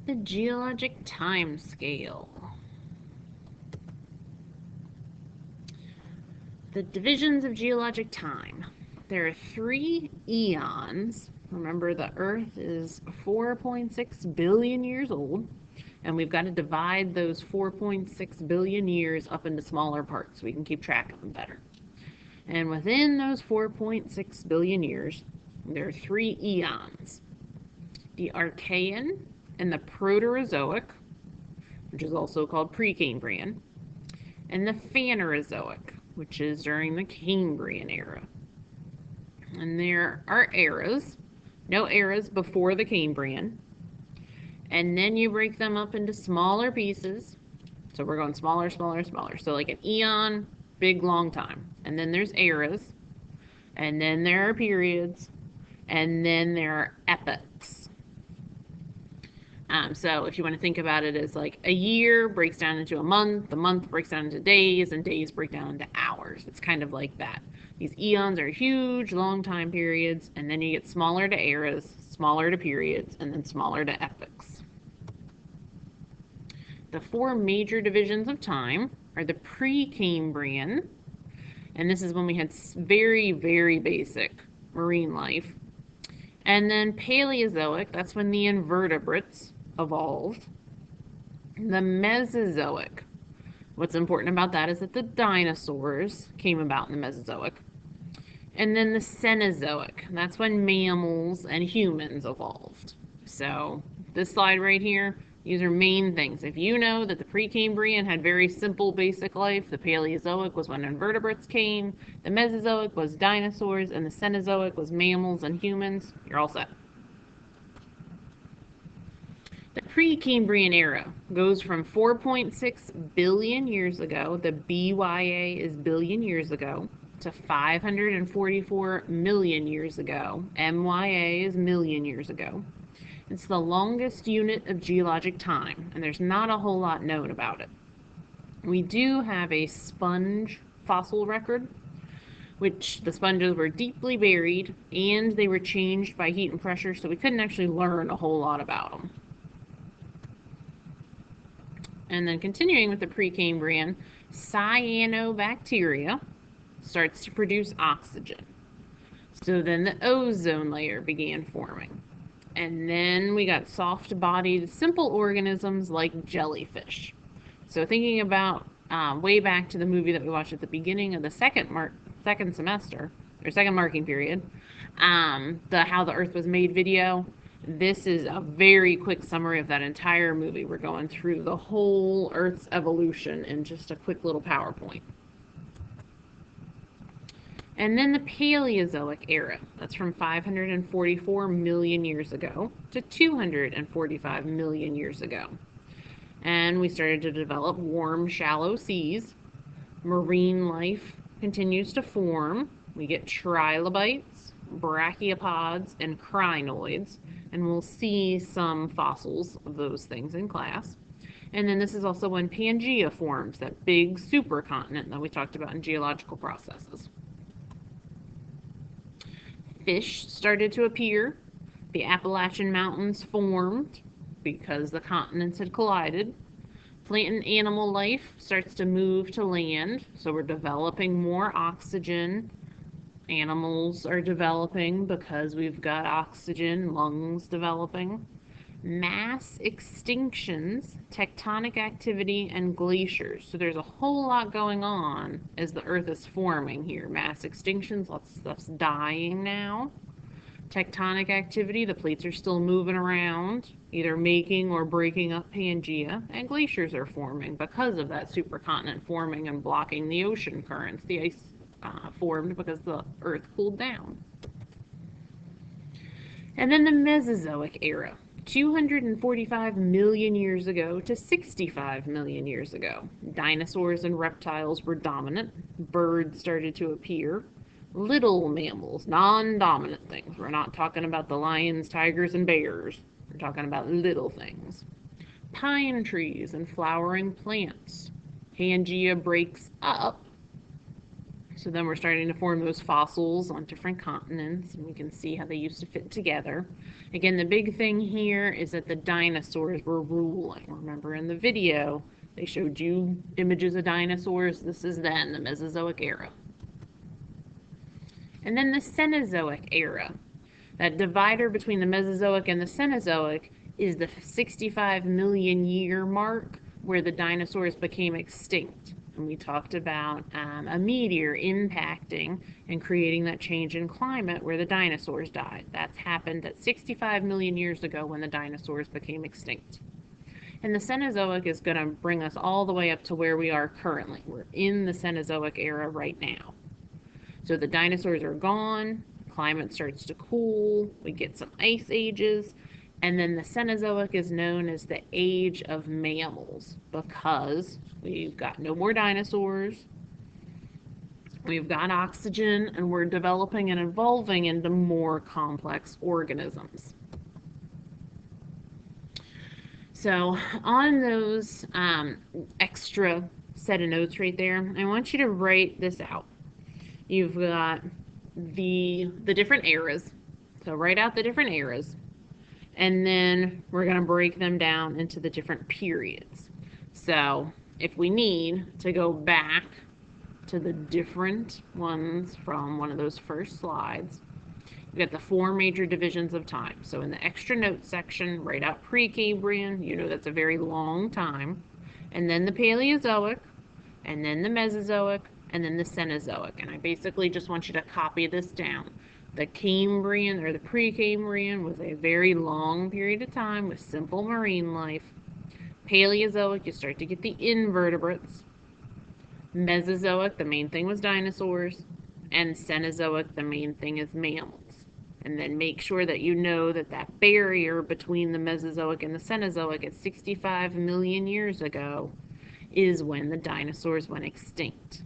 The geologic time scale. The divisions of geologic time. There are 3 eons. Remember, the Earth is 4.6 billion years old, and we've got to divide those 4.6 billion years up into smaller parts so we can keep track of them better. And within those 4.6 billion years, there are 3 eons. The Archean and the Proterozoic, which is also called Precambrian, and the Phanerozoic, which is during the Cambrian era. And there are eras, no eras before the Cambrian, and then you break them up into smaller pieces. So we're going smaller, smaller, smaller. So like an eon, big, long time. And then there's eras, and then there are periods, and then there are epochs. So if you want to think about it as like a year breaks down into a month breaks down into days, and days break down into hours. It's kind of like that. These eons are huge, long time periods, and then you get smaller to eras, smaller to periods, and then smaller to epochs. The 4 major divisions of time are the Precambrian, and this is when we had very, very basic marine life. And then Paleozoic, that's when the invertebrates evolved. The Mesozoic, what's important about that is that the dinosaurs came about in the Mesozoic. And then the Cenozoic, that's when mammals and humans evolved. So this slide right here, these are main things. If you know that the Precambrian had very simple basic life, the Paleozoic was when invertebrates came, the Mesozoic was dinosaurs, and the Cenozoic was mammals and humans, you're all set. The Precambrian era goes from 4.6 billion years ago, the BYA is billion years ago, to 544 million years ago, MYA is million years ago. It's the longest unit of geologic time, and there's not a whole lot known about it. We do have a sponge fossil record, which the sponges were deeply buried, and they were changed by heat and pressure, so we couldn't actually learn a whole lot about them. And then continuing with the Precambrian, cyanobacteria starts to produce oxygen. So then the ozone layer began forming. And then we got soft-bodied, simple organisms like jellyfish. So thinking about way back to the movie that we watched at the beginning of the second semester, or second marking period, the How the Earth Was Made video, this is a very quick summary of that entire movie. We're going through the whole Earth's evolution in just a quick little PowerPoint. And then the Paleozoic era, that's from 544 million years ago to 245 million years ago. And we started to develop warm, shallow seas. Marine life continues to form. We get trilobites, brachiopods, and crinoids, and we'll see some fossils of those things in class. And then this is also when Pangea forms, that big supercontinent that we talked about in geological processes. Fish started to appear. The Appalachian Mountains formed because the continents had collided. Plant and animal life starts to move to land, so we're developing more oxygen. Animals are developing because we've got oxygen, lungs developing. Mass extinctions, tectonic activity, and glaciers. So there's a whole lot going on as the Earth is forming here. Mass extinctions, lots of stuff's dying now. Tectonic activity, the plates are still moving around, either making or breaking up Pangea, and glaciers are forming because of that supercontinent forming and blocking the ocean currents. The ice formed because the Earth cooled down. And then the Mesozoic era, 245 million years ago to 65 million years ago. Dinosaurs and reptiles were dominant. Birds started to appear. Little mammals, non-dominant things. We're not talking about the lions, tigers, and bears. We're talking about little things. Pine trees and flowering plants. Pangea breaks up. So then we're starting to form those fossils on different continents, and we can see how they used to fit together. Again, the big thing here is that the dinosaurs were ruling. Remember in the video, they showed you images of dinosaurs. This is then the Mesozoic era. And then the Cenozoic era. That divider between the Mesozoic and the Cenozoic is the 65 million year mark where the dinosaurs became extinct. And we talked about a meteor impacting and creating that change in climate where the dinosaurs died. That's happened at 65 million years ago when the dinosaurs became extinct. And the Cenozoic is going to bring us all the way up to where we are currently. We're in the Cenozoic era right now. So the dinosaurs are gone, climate starts to cool, we get some ice ages, and then the Cenozoic is known as the age of mammals because we've got no more dinosaurs, we've got oxygen, and we're developing and evolving into more complex organisms. So on those extra set of notes right there, I want you to write this out. You've got the different eras. So write out the different eras. And then we're going to break them down into the different periods. So if we need to go back to the different ones from one of those first slides, we've got the 4 major divisions of time. So in the extra notes section, write out Precambrian. You know that's a very long time. And then the Paleozoic, and then the Mesozoic, and then the Cenozoic. And I basically just want you to copy this down. The Cambrian or the Precambrian was a very long period of time with simple marine life. Paleozoic, you start to get the invertebrates. Mesozoic, the main thing was dinosaurs. And Cenozoic, the main thing is mammals. And then make sure that you know that that barrier between the Mesozoic and the Cenozoic at 65 million years ago is when the dinosaurs went extinct.